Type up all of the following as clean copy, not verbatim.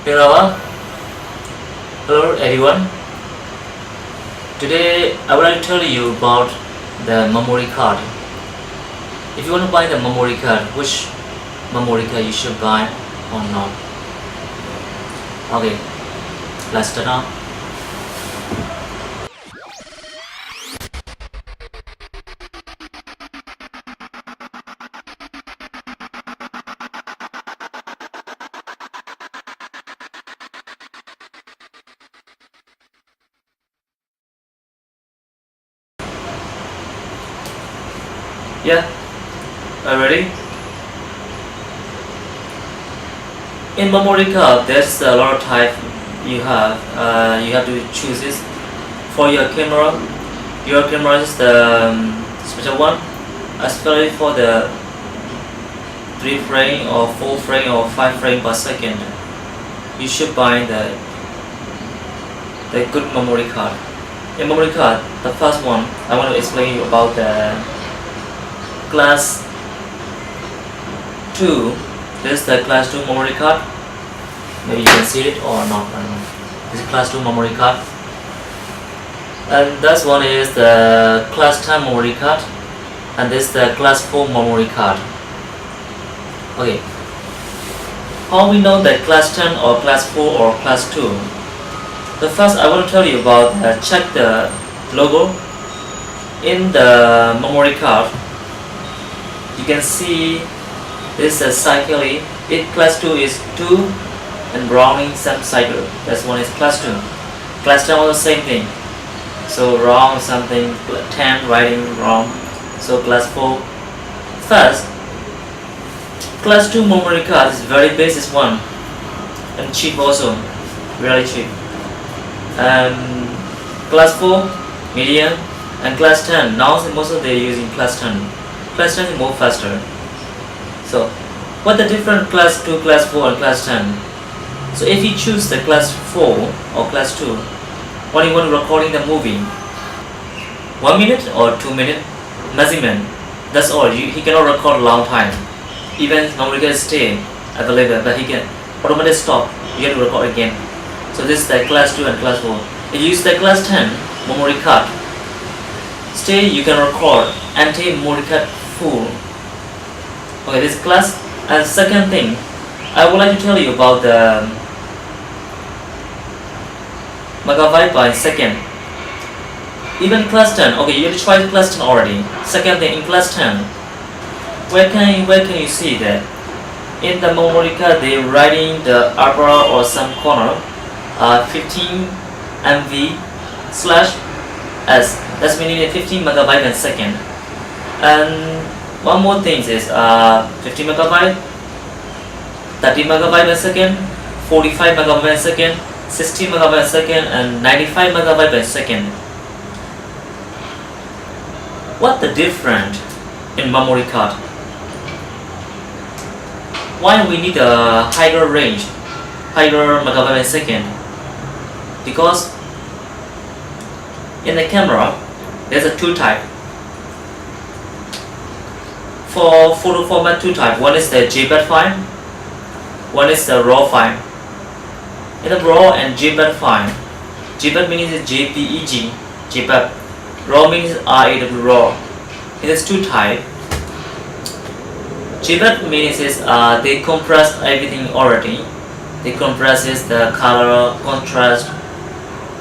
Hello, hello everyone. Today I would like to tell you about the memory card. If you want to buy the memory card, which memory card you should buy or not? Okay, let's start now. Yeah, are you ready? In memory card, there's a lot of type you have. You have to choose this for your camera. Your camera is the special one, especially for the 3 frame or 4 frame or 5 frame per second. You should buy the good memory card. In memory card, the first one I want to explain you about the class 2. This is the class 2 memory card. Maybe you can see it or not. I don't know. This is class 2 memory card. And this one is the class 10 memory card. And this is the class 4 memory card. Okay. How we know that class 10 or class 4 or class 2? The first I want to tell you about check the logo in the memory card. You can see this is cycling. It class 2 is 2 and rounding some cycle. That's one is class 2. Class 10 also same thing. So round something, 10 writing wrong. So class 4. First, class 2 memory card is very basic one and cheap also, really cheap. Class 4, medium, and class 10. Now most of they are using class 10. Class 10 is more faster. So, what the different class 2, class 4 and class 10? So if you choose the class 4 or class 2, when you want to recording the movie, 1 minute or 2 minute maximum. That's all. He cannot record a long time. Even memory card stay available, but he can automatically stop. You have to record again. So this is the class 2 and class 4. If you use the class 10 memory card, stay you can record and take memory card full. Okay, this class. And second thing, I would like to tell you about the megabyte per second. Even class 10, okay, you have tried class 10 already. Second thing, in class 10, where can you see that? In the memory card, they writing the upper or some corner, 15 MB slash S. That's meaning 15 megabyte per second. And one more thing is 50 megabyte, 30 megabyte per second, 45 megabyte per second, 60 megabyte per second, and 95 megabyte per second. What the difference in memory card? Why we need a higher range, higher megabyte per second? Because in the camera, there's a two type. For photo format, two type. One is the JPEG file, one is the RAW file. In the RAW and JPEG file, JPEG means JPEG, JPEG. RAW means RAW, RAW. It is two type. JPEG means they compress everything already. They compresses the color, contrast,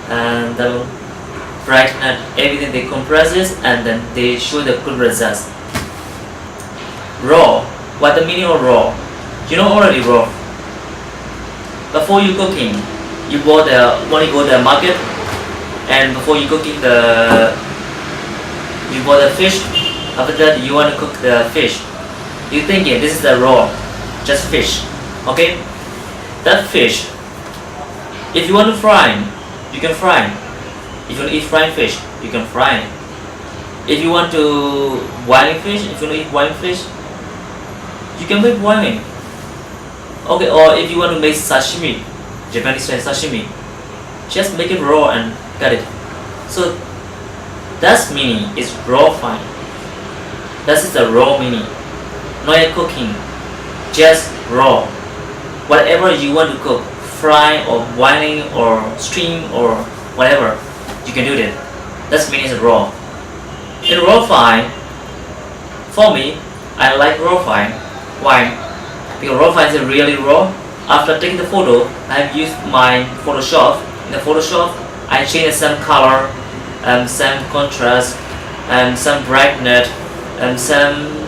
and the brightness, everything they compresses, and then they show the good results. RAW. What the meaning of RAW? You know already RAW. Before you cooking, you bought when you go to the market, and before you cooking you bought the fish. After that, you want to cook the fish. You thinking this is the raw, just fish. Okay, that fish. If you want to fry, you can fry. If you want to eat fried fish, you can fry. If you want to boiling fish, if you want to eat boiling fish, you can make boiling. Okay, or if you want to make sashimi, Japanese style sashimi, just make it raw and cut it. So that's meaning is raw fine. That is the raw meaning. Not a cooking, just raw. Whatever you want to cook, fry or boiling or steam or whatever, you can do it. That's means raw. In raw file, for me, I like raw file. Why? Because raw file is really raw. After taking the photo, I have used my Photoshop. In the Photoshop, I change some color, some contrast, and some brightness, and some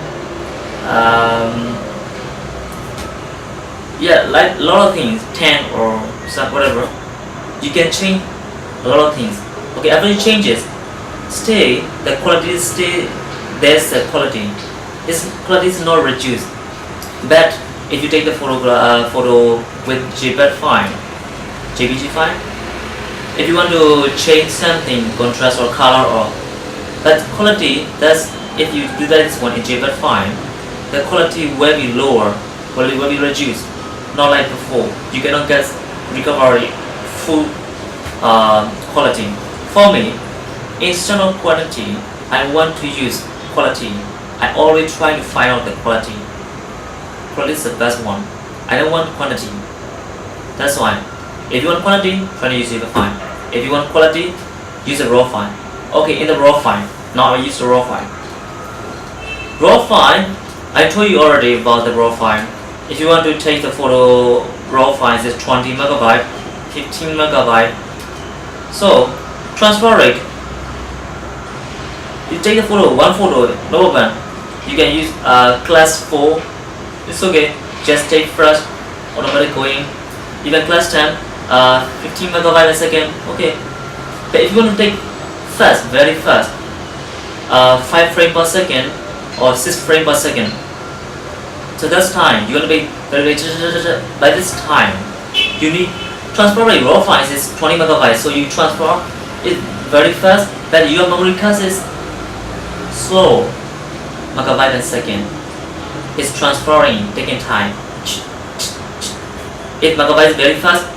yeah, like a lot of things, 10 or some whatever. You can change a lot of things. Okay, after you change it, stay the quality stay. There's the quality. This quality is not reduced. But if you take the photo with JPEG file, JPG file, if you want to change something, contrast or color or that quality, that's if you do that this one in JPEG file, the quality will be lower, quality will be reduced. Not like before, you cannot get recovery full quality. For me, instead of quantity, I want to use quality. I always try to find out the quality. Quality is the best one. I don't want quantity. That's why. If you want quantity, try to use the file. If you want quality, use a raw file. Okay, in the raw file. Now I use the raw file. Raw file, I told you already about the raw file. If you want to take the photo raw file, it's 20 megabyte, 15 megabyte. So transfer rate. You take the photo, one photo, no problem. You can use class 4. It's okay. Just take first, automatic going. Even class 10, 15 megabyte a second. Okay. But if you want to take fast, very fast, 5 frames per second or 6 frames per second. So that's time. You're gonna be very by this time. You need transfer rate. Raw files is 20 megabytes, so you transfer it very fast. But your memory card is slow, megabyte a second. It's transferring, taking time. If megabyte is very fast,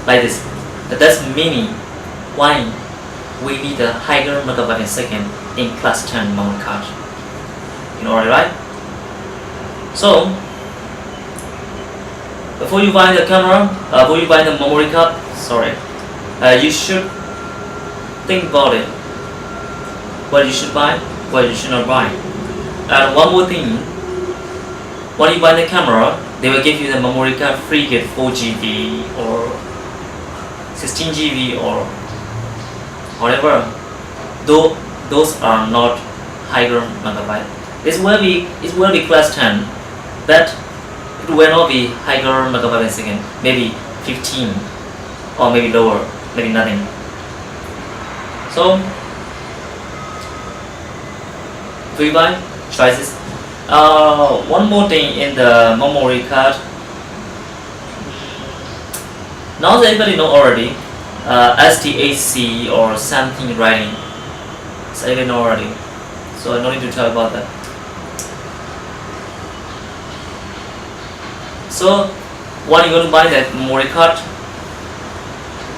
like this. That's meaning why we need a higher megabyte a second in class 10 memory card. You know right? So before you buy the camera, before you buy the memory card, you should think about it. What you should buy, what you should not buy. And one more thing, when you buy the camera, they will give you the memory card free kit 4 GB or 16 GB or whatever. Though those are not higher megabyte. It will be class 10, but it will not be higher megabyte per second. Maybe 15 or maybe lower, maybe nothing. So if you buy, try this. One more thing in the memory card. Now that everybody know already, STAC or something writing. So everybody know already. So I don't need to tell about that. So when you go to buy that memory card,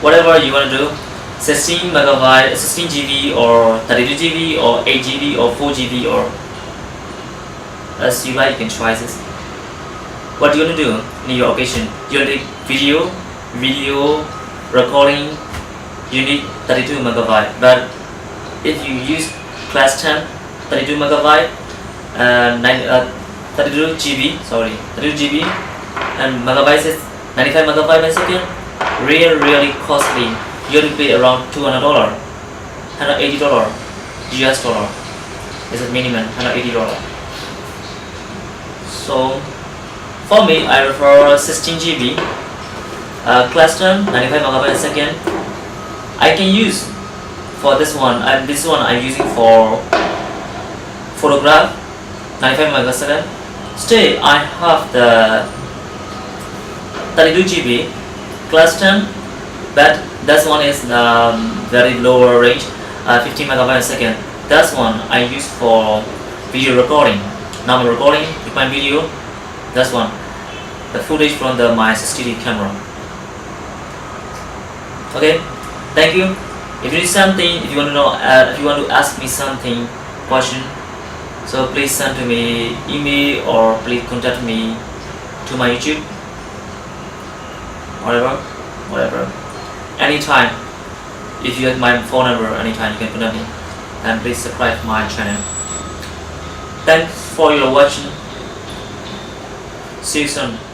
whatever you want to do, 16 megabyte, 16 GB or 32 GB or 8 GB or 4 GB or as you like, you can try this. What do you want to do in your occasion? You want to video recording, you need 32 megabyte. But if you use class 10, 32 megabyte, 32 GB and megabytes is 95 megabyte per second, really costly. You have to pay around $200, $180 US dollar. This is minimum $180. So for me, I prefer 16 GB, class 10, 95 megabyte a second. I can use for this one, and this one I'm using for photograph, 95 megabyte. Still, I have the 32 GB, class 10, but that one is very lower range, 15 megabyte a second. That one I use for video recording. Now I'm recording with my video. That's one, the footage from my 60D camera. Okay, thank you. If you need something, if you want to know, if you want to ask me something, question, so please send to me email or please contact me to my YouTube. whatever. Anytime, if you have my phone number, anytime you can contact me. And please subscribe my channel. Thanks for your watching. See you soon.